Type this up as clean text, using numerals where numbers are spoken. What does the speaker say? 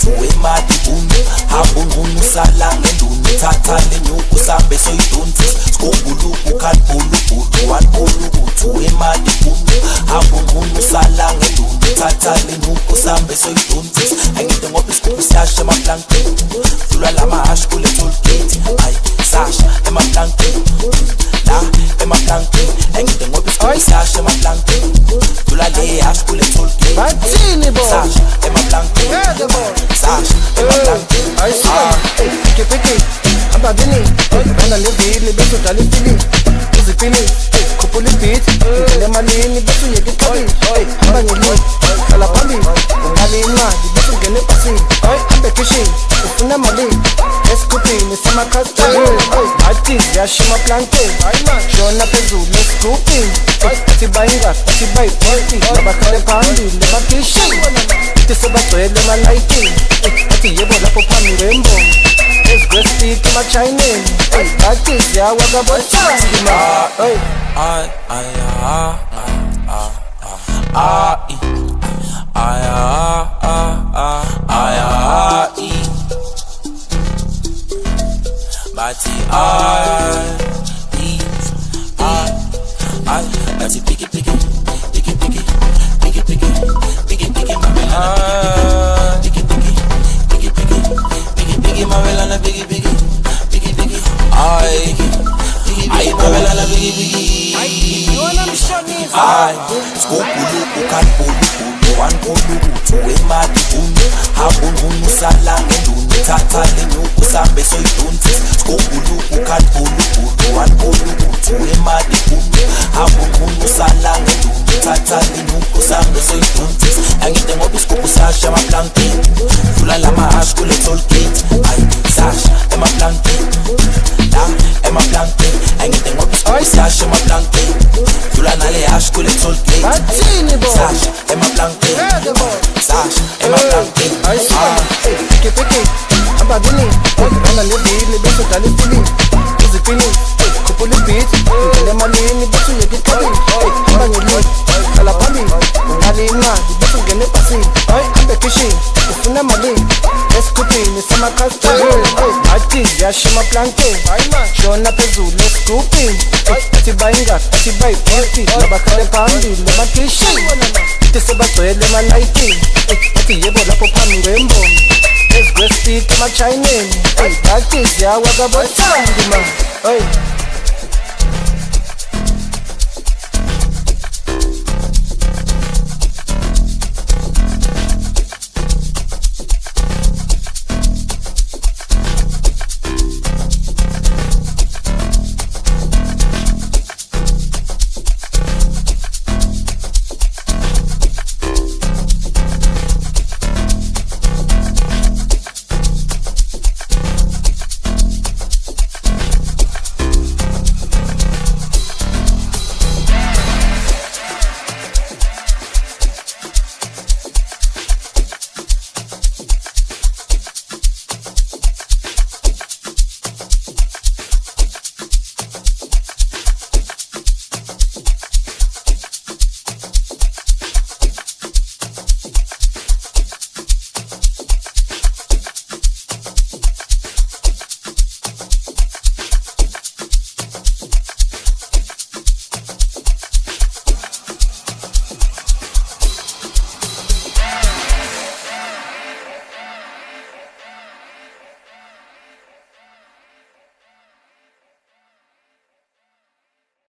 lutho wemali bunye habunqunu sala ngenduni thatha lenyuku sambe soyidonsi skobuluku kanbulubulu wanbulubutho wemali bunye habunqunu sala ngenduni thatha lenyuku sambe soyidonsi angide ngoba isikhubu siyasha emaplanke dlula lamahashi kule tollgate ay sasha emaplanke la emaplanke angide ngoba isikhubu siyasha emaplanke dlula le hashi kule tollgate bathini bo sasha emaplanke sasha emaplanke kepeke ababini bana levili bese dala ifili izipili khuphula ibeat ngele malini bese uyeke iqhabi hamba ngeli khala phambili ungali imali bese ungene ebhasini hambe kitchen ufuna mali esikhuphini semakhastini athi ziyashima planke shona phezulu esikhuphini athi bayingaphi athi bayibhoti abakhale phambili emakitchen athi sebagcwele emalayitini athi yebo lapho phambi kwembongo ezigwesiti emachayineni athi ziyawa kabothandi ma Bathi piki piki piki piki piki piki piki piki mamelana piki piki piki piki piki piki mamelana piki piki piki piki ay mamelana piki piki ay skobuluku kanbulubulu wanbulubutho wemali bunye habunqunu sala ngenduni thatha lenyuku sambe soyidonsi skobuluku kanbulubulu wanbulubutho wemali bunye habunqunu sala ngenduni thatha lenyuku sambe soyidonsi angide ngoba isikhubu siyasha emaplanke dlula lamahashi kule tollgate ay sasha emaplanke la emaplanke angide ngoba isikhubu siyasha emaplanke dlula nale hashi kule tollgate bathini bo sasha emaplanke sasha emaplanke kepeke ababini bana levili bese dala ifili izipili khuphula ibeat ngele malini bese uyeke iqhabi hamba ngeli khala phambili ungali imali bese ungene ebhasini hambe kitchen ufuna mali esikhuphini semakhastini athi ziyashima planke shona phezulu esikhuphini athi bayingaphi athi bayibhoti abakhale phambili emakitchen athi sebagcwele emalayitini athi yebo lapho phambi kwembongo ezigwesiti emachayineni athi ziyawa kabothandi ma